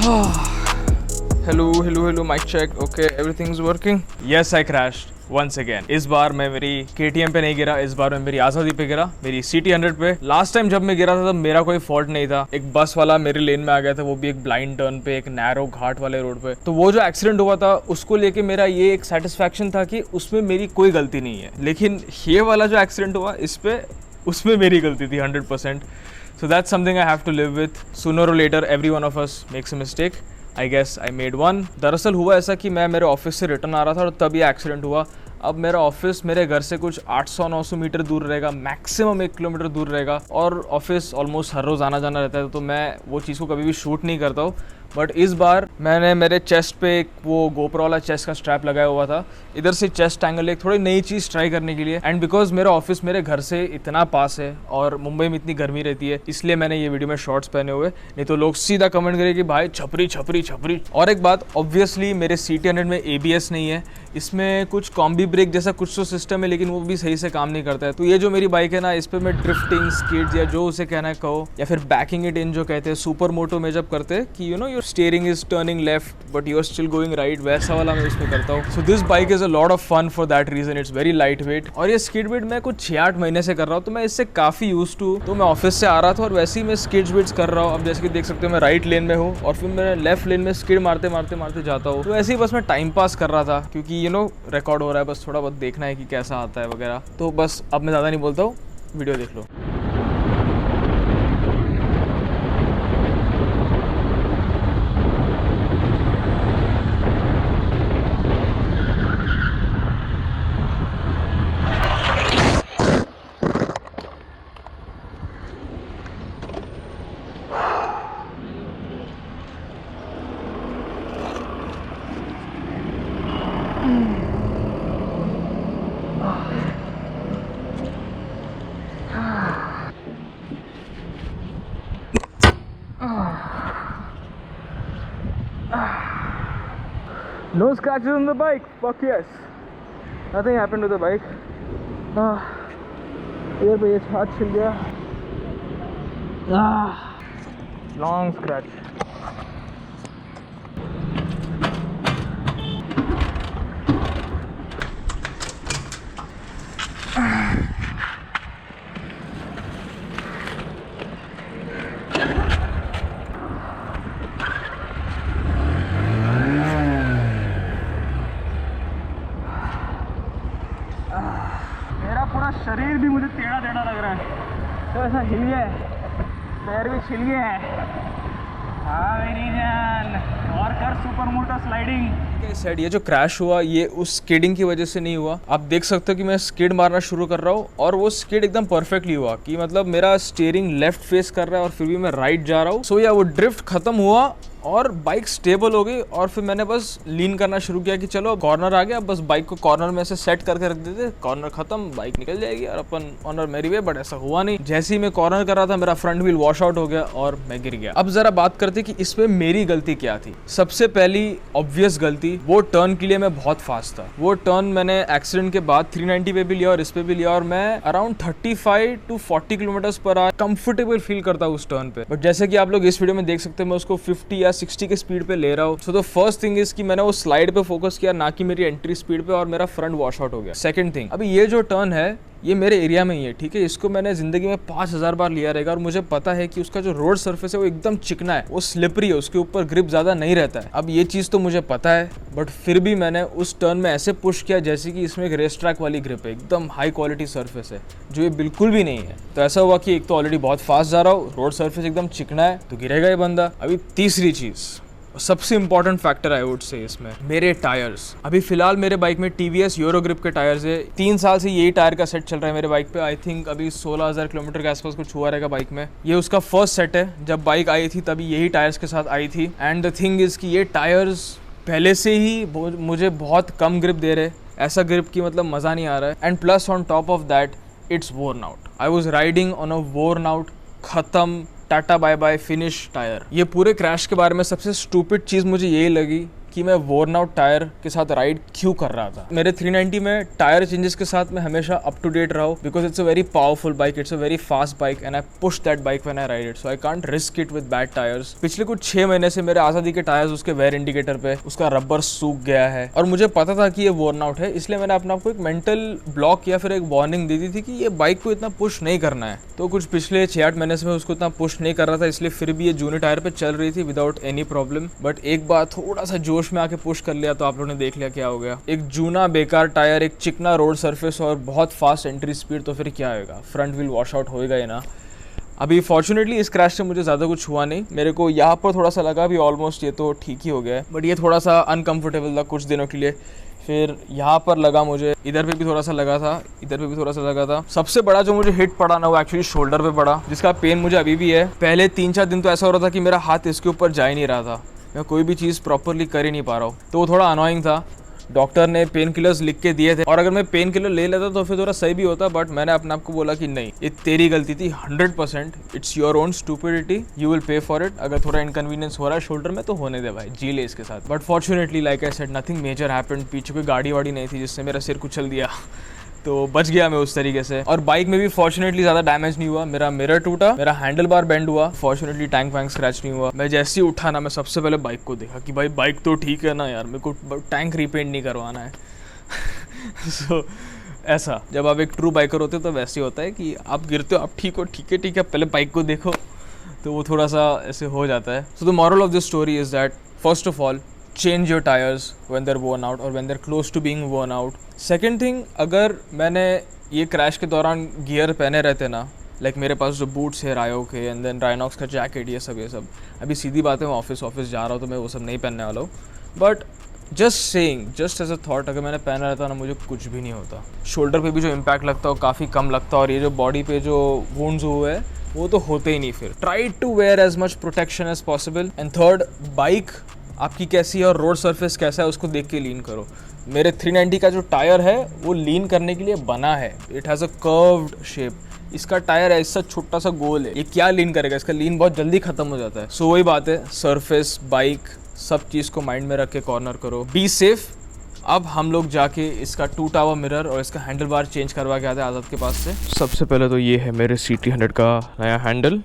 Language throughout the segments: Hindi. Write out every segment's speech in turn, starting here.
Hello, mic check. Okay, everything's working. Yes, I crashed once again. इस बार मैं मेरी KTM पे नहीं गिरा, इस बार मैं मेरी आज़ादी पे गिरा, मेरी CT100 पे। लास्ट टाइम जब मैं गिरा था तब मेरा कोई फॉल्ट नहीं था, एक बस वाला मेरे लेन में आ गया था, वो भी एक ब्लाइंड टर्न पे, एक नैरो घाट वाले रोड पे। तो वो जो एक्सीडेंट हुआ था उसको लेके मेरा ये एक सेटिस्फैक्शन था कि उसमें मेरी कोई गलती नहीं है। लेकिन ये वाला जो एक्सीडेंट हुआ इस पे, उसमें मेरी गलती थी 100%. So that's something I have to live with. Sooner or later, every one of us makes a mistake. I guess I made one. दरअसल हुआ ऐसा कि मैं मेरे ऑफिस से रिटर्न आ रहा था और तब ये एक्सीडेंट हुआ. अब मेरा ऑफिस मेरे घर से कुछ 800-900 मीटर दूर रहेगा, मैक्सिमम 1 किलोमीटर दूर रहेगा, और ऑफिस ऑलमोस्ट हर रोज़ आना जाना रहता है, तो मैं वो चीज़ को कभी भी शूट नहीं करता हूँ. बट इस बार मैंने मेरे चेस्ट पे एक वो गोप्रो वाला चेस्ट का स्ट्रैप लगाया हुआ था, इधर से चेस्ट एंगल, एक थोड़ी नई चीज़ ट्राई करने के लिए. एंड बिकॉज मेरा ऑफिस मेरे घर से इतना पास है और मुंबई में इतनी गर्मी रहती है, इसलिए मैंने ये वीडियो में शॉर्ट्स पहने हुए, नहीं तो लोग सीधा कमेंट करें कि भाई छपरी छपरी छपरी. और एक बात, ऑब्वियसली मेरे CT100 में ABS नहीं है, इसमें कुछ कॉम्बी ब्रेक जैसा कुछ तो सिस्टम है, लेकिन वो भी सही से काम नहीं करता है. तो ये जो मेरी बाइक है ना, इस पर मैं ड्रिफ्टिंग, स्किड्स या जो उसे कहना है कहो, या फिर बैकिंग इट इन जो कहते हैं, सुपर मोटो में जब करते हैं कि your steering is turning left but you are still going right, वैसा वाला मैं इसमें करता हूँ. So this bike is a lot of fun for that reason. It's very lightweight, और ये स्किड बिट मैं कुछ 6-8 महीने से कर रहा हूँ, तो मैं इससे काफ़ी यूज टू. तो मैं ऑफिस से आ रहा था और वैसे ही मैं स्किड्स बिट्स कर रहा हूँ. अब जैसे कि देख सकते हो मैं राइट लेन में हूँ और फिर मैं लेफ्ट लेन में स्किड मारते मारते मारते जाता हूँ. तो ऐसे ही बस मैं टाइम पास कर रहा था, क्योंकि रिकॉर्ड हो रहा है, बस थोड़ा बहुत देखना है कि कैसा आता है वगैरह. तो बस अब मैं ज़्यादा नहीं बोलता हूँ, वीडियो देख लो. No scratches on the bike. Fuck yes. Nothing happened to the bike. इधर पे ये हाथ छिल गया. Long scratch. पूरा शरीर भी मुझे टेढ़ा टेढ़ा लग रहा है, तो ऐसा हिल गया है, पैर भी छिल गया है. हाँ मेरी जान, और कर सुपर मोटो स्लाइडिंग. सेट ये जो क्रैश हुआ ये उस स्किडिंग की वजह से नहीं हुआ. आप देख सकते हो कि मैं स्किड मारना शुरू कर रहा हूँ और वो स्किड एकदम परफेक्टली हुआ, कि मतलब मेरा स्टीयरिंग लेफ्ट फेस कर रहा है और फिर भी मैं राइट जा रहा हूँ. सो या वो ड्रिफ्ट खत्म हुआ और बाइक स्टेबल हो गई, और फिर मैंने बस लीन करना शुरू किया कि चलो कॉर्नर आ गया, बस बाइक को कॉर्नर में से सेट करके रख देते, कॉर्नर खत्म, बाइक निकल जाएगी और अपन ऑनर मेरी वे. बट ऐसा हुआ नहीं. जैसे ही मैं कॉर्नर कर रहा था मेरा फ्रंट व्हील वॉश आउट हो गया और मैं गिर गया. अब जरा बात करते कि इसमें मेरी गलती क्या थी. सबसे पहली ऑब्वियस गलती, वो टर्न के लिए मैं बहुत फास्ट था. वो टर्न मैंने एक्सीडेंट के बाद 390 पे भी लिया और इस पे भी लिया, और मैं around 35 to 40 kilometre per hour comfortable feel करता हूँ उस टर्न पे. बट जैसे कि आप लोग इस वीडियो में देख सकते हैं, मैं उसको 50 या 60 के स्पीड पे ले रहा हूँ. So the first thing is कि मैंने वो स्लाइड पे फोकस किया, ना कि मेरी एंट्री स्पीड पे, और मेरा फ्रंट वॉश आउट हो गया. सेकंड थिंग, अभी ये जो टर्न है ये मेरे एरिया में ही है, ठीक है. इसको मैंने जिंदगी में 5000 बार लिया रहेगा, और मुझे पता है कि उसका जो रोड सरफेस है वो एकदम चिकना है, वो स्लिपरी है, उसके ऊपर ग्रिप ज्यादा नहीं रहता है. अब ये चीज तो मुझे पता है, बट फिर भी मैंने उस टर्न में ऐसे पुश किया जैसे कि इसमें एक रेस ट्रैक वाली ग्रिप है, एकदम हाई क्वालिटी सरफेस है, जो ये बिल्कुल भी नहीं है. तो ऐसा हुआ कि एक तो ऑलरेडी बहुत फास्ट जा रहा हूँ, रोड सरफेस एकदम चिकना है, तो गिरेगा ये बंदा. अभी तीसरी चीज, सबसे important factor I would say इसमें, मेरे टायर्स. अभी फिलहाल मेरे बाइक में TVS यूरो ग्रिप के टायर्स है. 3 साल से यही टायर का सेट चल रहा है मेरे बाइक पे. आई थिंक अभी 16,000 किलोमीटर के आसपास कुछ हुआ रहेगा बाइक में. ये उसका फर्स्ट सेट है. जब बाइक आई थी तभी यही टायर्स के साथ आई थी. एंड द थिंग इज कि ये टायर्स पहले से ही मुझे बहुत कम ग्रिप दे रहे. ऐसा ग्रिप की मतलब मज़ा नहीं आ रहा है. And plus on top of that it's worn out. I was riding on a worn out, खत्म, tata bye bye, finish tyre. ये पूरे क्रैश के बारे में सबसे स्टूपिड चीज़ मुझे यही लगी कि मैं वोर्न आउट टायर के साथ राइड क्यों कर रहा था। मेरे 390 में टायर चेंजेस के साथ मैं हमेशा अप टू डेट रहा हूँ, because it's a very powerful bike, it's a very fast bike and I push that bike when I ride it, so I can't risk it with bad tyres. पिछले कुछ 6 महीने से मेरे आज़ादी के टायर्स उसके वेयर इंडिकेटर पे उसका रबर सूख गया है और मुझे पता था कि ये वोर्न आउट है, इसलिए मैंने अपने आप को एक मेंटल ब्लॉक या फिर एक वार्निंग दे दी थी कि ये बाइक को इतना पुश नहीं करना है। तो कुछ पिछले 6-8 महीने से मैं उसको इतना पुश नहीं कर रहा था, इसलिए फिर भी ये जूनियर टायर पे चल रही थी विदाउट एनी प्रॉब्लम। बट एक बार थोड़ा सा जोश में आके पुश कर लिया तो आप लोगों ने देख लिया क्या हो गया। एक जूना बेकार टायर, एक चिकना रोड सरफेस और बहुत फास्ट एंट्री स्पीड, तो फिर क्या होगा, फ्रंट व्हील वॉश आउट होएगा ही ना। अभी फॉर्चुनेटली इस क्रैश से मुझे ज़्यादा कुछ हुआ नहीं, मेरे को यहाँ पर थोड़ा सा लगा, अभी ऑलमोस्ट ये तो ठीक ही हो गया है, बट ये थोड़ा सा अनकंफर्टेबल था कुछ दिनों के लिए। फिर यहाँ पर लगा मुझे, इधर पे भी थोड़ा सा लगा था, इधर पे भी थोड़ा सा लगा था। सबसे बड़ा जो मुझे हिट पड़ा ना वो एक्चुअली शोल्डर पे पड़ा, जिसका पेन मुझे अभी भी है। पहले 3-4 दिन तो ऐसा हो रहा था कि मेरा हाथ इसके ऊपर जा ही नहीं रहा था, मैं कोई भी चीज़ प्रॉपरली कर ही नहीं पा रहा हूँ, तो वो थोड़ा अनोइंग था। डॉक्टर ने पेन किलर्स लिख के दिए थे और अगर मैं पेन किलर ले लेता तो फिर थोड़ा सही भी होता, बट मैंने अपने आप को बोला कि नहीं, ये तेरी गलती थी 100%, it's your own stupidity, you will pay for it. अगर थोड़ा इनकन्वीनियंस हो रहा है शोल्डर में तो होने दे भाई, जी ले इसके साथ। But fortunately like I said nothing major happened, पीछे कोई गाड़ी वाड़ी नहीं थी जिससे मेरा सिर कुचल दिया तो बच गया मैं उस तरीके से। और बाइक में भी फॉर्चुनेटली ज़्यादा डैमेज नहीं हुआ, मेरा मिरर टूटा, मेरा हैंडल बार बेंड हुआ, फॉर्चुनेटली टैंक वैंक स्क्रैच नहीं हुआ। मैं जैसे ही उठा ना, मैं सबसे पहले बाइक को देखा कि भाई बाइक तो ठीक है ना यार, मेरे को टैंक रिपेंट नहीं करवाना है सो ऐसा जब आप एक ट्रू बाइकर होते हो तो वैसे होता है कि आप गिरते हो, आप ठीक हो, ठीक है, पहले बाइक को देखो, तो वो थोड़ा सा ऐसे हो जाता है। So the moral of this story is that first of all change your tires when they're worn out or when they're close to being worn out. Second thing, अगर मैंने ये क्रैश के दौरान गियर पहने रहते ना, लाइक मेरे पास जो बूट्स है रायो के एंड देन राइनॉक्स का जैकेट, ये सब अभी सीधी बात है मैं ऑफिस जा रहा हूँ तो मैं वो सब नहीं पहनने वाला हूँ, but just saying, just as a thought, अगर मैंने पहना रहता ना मुझे कुछ भी नहीं होता। शोल्डर पे भी जो इम्पैक्ट लगता है वो काफ़ी कम लगता है और ये जो बॉडी पे जो वुंड्स हुए हैं वो तो होते ही नहीं। फिर try to wear as much protection as possible. And third, bike आपकी कैसी है और रोड सरफेस कैसा है उसको देख के लीन करो। मेरे 390 का जो टायर है वो लीन करने के लिए बना है, it has a curved shape. इसका टायर ऐसा छोटा सा गोल है, ये क्या लीन करेगा, इसका लीन बहुत जल्दी खत्म हो जाता है। सो वही बात है, सरफेस, बाइक, सब चीज़ को माइंड में रख के कॉर्नर करो, बी सेफ। अब हम लोग जाके इसका टूटा हुआ मिरर और इसका हैंडल बार चेंज करवा के आते हैं आज़ाद के पास से। सबसे पहले तो ये है मेरे CT100 का नया handle,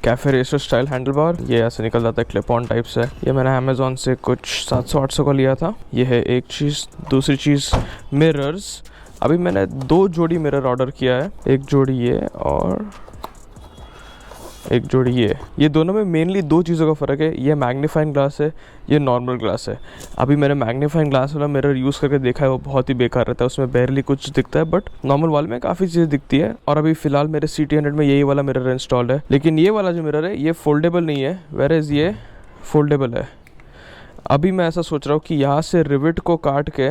cafe racer style handle bar. ये ऐसे निकल जाता है, क्लिप ऑन टाइप से। ये मैंने अमेज़ॉन से कुछ 700-800 का लिया था। ये है एक चीज़। दूसरी चीज़ मिरर्स, अभी मैंने 2 जोड़ी मिरर ऑर्डर किया है, एक जोड़ी ये और एक जोड़ी ये दोनों में मेनली 2 चीज़ों का फ़र्क है, ये मैग्नीफाइंग ग्लास है, ये नॉर्मल ग्लास है। अभी मैंने मैग्नीफाइंग ग्लास वाला मिरर यूज़ करके देखा है, वो बहुत ही बेकार रहता है, उसमें बैरली कुछ दिखता है, बट नॉर्मल वाले में काफ़ी चीज़ें दिखती है। और अभी फ़िलहाल मेरे CT100 में यही वाला मिरर इंस्टॉल्ड है, लेकिन ये वाला जो मिरर है ये फोल्डेबल नहीं है, वेयर इज़ ये फोल्डेबल है। अभी मैं ऐसा सोच रहा हूँ कि यहाँ से रिविट को काट के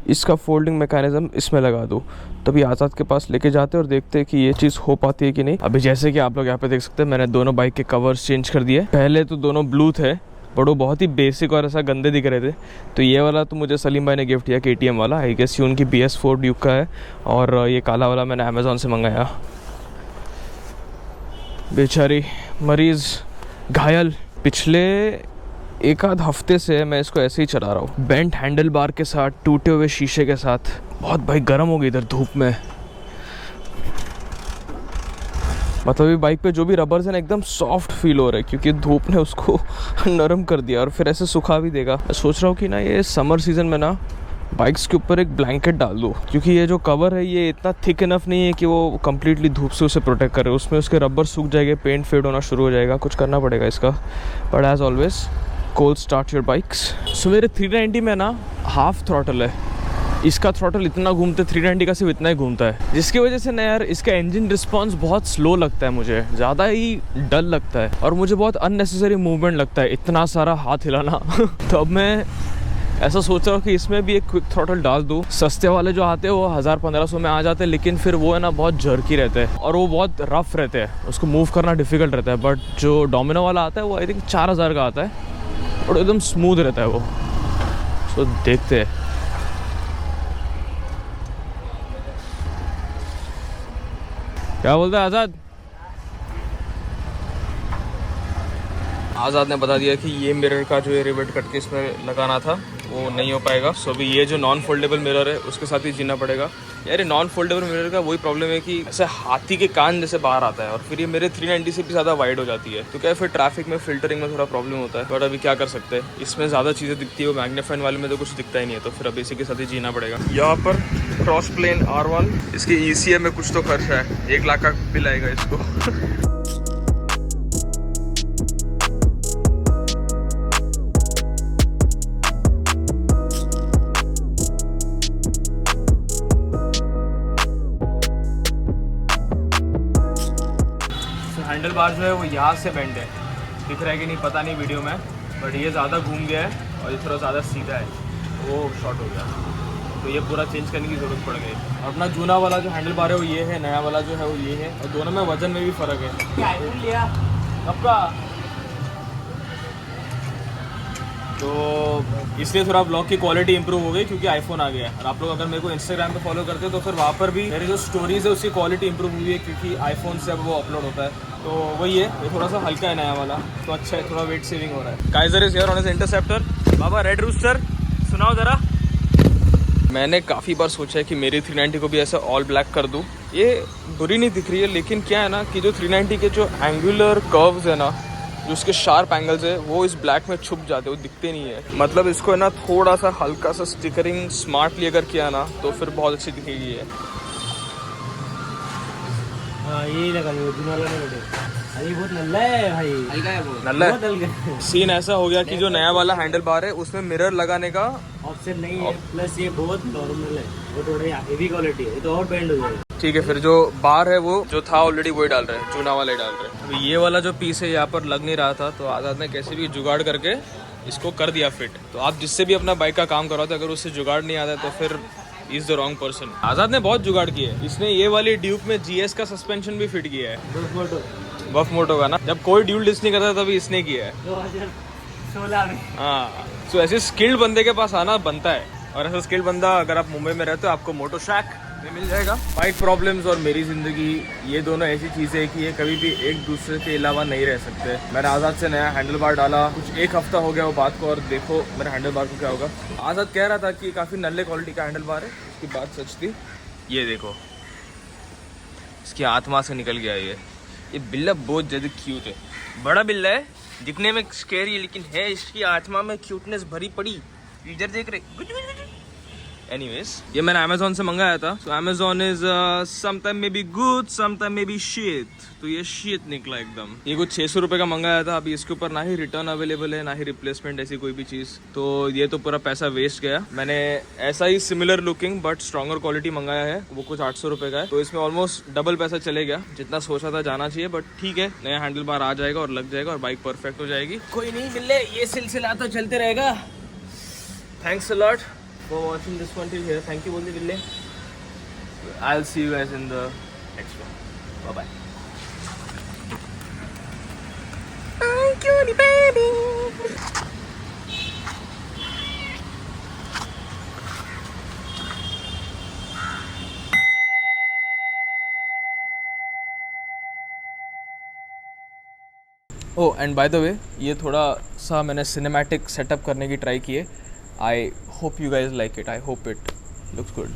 इसका फोल्डिंग मैकेनिज्म इसमें लगा दूँ, तभी आज़ाद के पास लेके जाते और देखते हैं कि ये चीज़ हो पाती है कि नहीं। अभी जैसे कि आप लोग यहाँ पे देख सकते हैं, मैंने दोनों बाइक के कवर्स चेंज कर दिए। पहले तो दोनों ब्लू थे, बट वो बहुत ही बेसिक और ऐसा गंदे दिख रहे थे, तो ये वाला तो मुझे सलीम भाई ने गिफ्ट किया, KTM वाला, आई गेस ये उनकी BS4 ड्यूक का है। और ये काला वाला मैंने अमेज़ॉन से मंगाया। बेचारी मरीज़ घायल, पिछले 1 आध हफ्ते से मैं इसको ऐसे ही चला रहा हूँ, बेंट हैंडल बार के साथ, टूटे हुए शीशे के साथ। बहुत भाई गर्म हो गई इधर धूप में, मतलब ये बाइक पे जो भी रबर्स है ना एकदम सॉफ्ट फील हो रहा है, क्योंकि धूप ने उसको नरम कर दिया और फिर ऐसे सुखा भी देगा। मैं सोच रहा हूँ कि ना ये समर सीज़न में ना बाइक्स के ऊपर एक ब्लैंकेट डाल दो, क्योंकि ये जो कवर है ये इतना थिक इनफ नहीं है कि वो कम्प्लीटली धूप से उसे प्रोटेक्ट करे। उसमें उसके रबर सूख जाएंगे, पेंट फेड होना शुरू हो जाएगा, कुछ करना पड़ेगा इसका। But as always cold start your bikes. So मेरे 390 में ना हाफ थ्रॉटल है, इसका थ्रॉटल इतना घूमता है, 390 का सिर्फ इतना ही घूमता है, जिसकी वजह से ना यार इसका इंजन रिस्पॉन्स बहुत स्लो लगता है, मुझे ज़्यादा ही डल लगता है और मुझे बहुत अननेसेसरी मूवमेंट लगता है, इतना सारा हाथ हिलाना तो अब मैं ऐसा सोच रहा हूँ कि इसमें भी एक क्विक थ्रॉटल डाल दूँ। सस्ते वाले जो आते हैं वो 1000-1500 में आ जाते हैं, लेकिन फिर वो है ना बहुत जर्की रहते हैं और वो बहुत रफ रहते हैं, उसको मूव करना डिफिकल्ट रहता है। बट जो डोमिनो वाला आता है वो आई थिंक 4000 का आता है और एकदम स्मूथ रहता है वो। सो देखते हैं। क्या बोलता है आज़ाद? आज़ाद ने बता दिया कि ये मिरर का जो है रिवेट कट के इसमें लगाना था वो नहीं हो पाएगा। सो अभी ये जो नॉन फोल्डेबल मिरर है उसके साथ ही जीना पड़ेगा। यार ये नॉन फोल्डेबल मिरर का वही प्रॉब्लम है कि ऐसे हाथी के कान जैसे बाहर आता है और फिर ये मेरे 390 से भी ज़्यादा वाइड हो जाती है, तो क्या फिर ट्रैफिक में फिल्टरिंग में थोड़ा प्रॉब्लम होता है। बट अभी क्या कर सकते हैं, इसमें ज़्यादा चीज़ें दिखती है, वो मैग्नीफाइन वाले में तो कुछ दिखता ही नहीं है, तो फिर अभी इसी के साथ ही जीना पड़ेगा। यहाँ पर क्रॉस प्लेन R1, इसकी ECA में कुछ तो खर्च है, 1 लाख का बिल आएगा इसको। हैंडल बार जो है वो यहाँ से बेंड है, दिख रहा है कि नहीं पता नहीं वीडियो में, बट ये ज़्यादा घूम गया है और ये थोड़ा ज़्यादा सीधा है, वो शॉर्ट हो गया, तो ये पूरा चेंज करने की ज़रूरत पड़ गई। और अपना जूना वाला जो हैंडल बार है वो ये है, नया वाला जो है वो ये है, और दोनों में वजन में भी फ़र्क है। क्या लिया आपका, तो इसलिए थोड़ा ब्लॉग की क्वालिटी इंप्रूव हो गई क्योंकि आईफोन आ गया है। और आप लोग अगर मेरे को इंस्टाग्राम पे फॉलो करते हो तो फिर वहाँ पर भी मेरी जो स्टोरीज़ है उसकी क्वालिटी इंप्रूव हुई है क्योंकि आईफोन से अब वो अपलोड होता है। तो वही है, ये थोड़ा सा हल्का है नया वाला, तो अच्छा है, थोड़ा वेट सेविंग हो रहा है। Kaiser is here on his Interceptor. बाबा रेड रूस्टर सुनाओ ज़रा। मैंने काफ़ी बार सोचा है कि मेरी 390 को भी ऐसा ऑल ब्लैक कर दूँ। ये बुरी नहीं दिख रही है, लेकिन क्या है ना कि जो 390 के जो एंगुलर कर्व्स है ना, जो उसके शार्प एंगल्स है वो इस ब्लैक में छुप जाते हैं, वो दिखते नहीं है। मतलब इसको है ना थोड़ा सा हल्का सा स्टिकरिंग स्मार्टली अगर किया ना तो फिर बहुत अच्छी दिखेगी ये। यही लगा अरे बहुत नल्ला है भाई, हल्का है बहुत, नल्ला है। बहुत हल्का है। सीन ऐसा हो गया कि जो नया वाला हैंडल बार है उसमें मिरर लगाने का ऑप्शन नहीं है, प्लस ये बहुत नॉर्मल है, वो थोड़ा हेवी क्वालिटी है, ये तो और बैंड हो जाएगा। ठीक है, फिर जो बार है वो जो था ऑलरेडी वही डाल रहे हैं, चूना वाला ही डाल रहे हैं। अभी ये वाला जो पीस है यहाँ पर लग नहीं रहा था, तो आज़ाद ने कैसे भी जुगाड़ करके इसको कर दिया फिट। तो आप जिससे भी अपना बाइक का काम कराते अगर उससे जुगाड़ नहीं आता तो फिर इज द रॉन्ग पर्सन। आज़ाद ने बहुत जुगाड़ किया है, इसने ये वाली ड्यूक में GS का सस्पेंशन भी फिट किया है, बफ मोटो का ना, जब कोई ड्यूल डिस्क नहीं करता तभी इसने किया है 2016 में। हाँ, तो ऐसे स्किल्ड बंदे के पास आना बनता है, और ऐसा स्किल्ड बंदा अगर आप मुंबई में रहते हो आपको मोटो शैक में मिल जाएगा। बाइक प्रॉब्लम्स और मेरी ज़िंदगी, ये दोनों ऐसी चीज़ें हैं कि ये कभी भी एक दूसरे के अलावा नहीं रह सकते। मैंने आज़ाद से नया हैंडल बार डाला, कुछ 1 हफ्ता हो गया वो बात को, और देखो मेरे हैंडल बार को क्या होगा। आज़ाद कह रहा था कि काफ़ी नल्ले क्वालिटी का हैंडल बार है, उसकी बात सच थी। ये देखो इसकी आत्मा से निकल गया ये बिल्ला बहुत ज़्यादा क्यूट है, बड़ा बिल्ला है, दिखने में स्कैरी है लेकिन है इसकी आत्मा में क्यूटनेस भरी पड़ी। इधर देख रहे। एनीवेज, ये मैंने अमेजोन से मंगाया था। तो Amazon is sometime may be good, sometime may be shit. तो ये शिट निकला एकदम। ये कुछ 600 रुपये का मंगाया था। अभी इसके ऊपर ना ही रिटर्न अवेलेबल है ना ही रिप्लेसमेंट ऐसी कोई भी चीज़, तो ये तो पूरा पैसा वेस्ट गया। मैंने ऐसा ही similar looking but stronger quality मंगाया है, वो कुछ 800 रुपये का है, तो इसमें ऑलमोस्ट डबल पैसा चले गया। जितना सोचा था जाना चाहिए, बट ठीक है, नया हैंडल बार आ जाएगा और लग जाएगा और बाइक परफेक्ट हो जाएगी। कोई नहीं बिल्ले, ये सिलसिला तो चलते रहेगा। Thanks a lot for watching this one till here. Thank you, Boldi Ville. I'll see you guys in the next one. Bye bye. Hi, cutie baby. Oh, and by the way, ये थोड़ा सा मैंने सिनेमैटिक सेटअप करने की ट्राई की है. I hope you guys like it. I hope it looks good.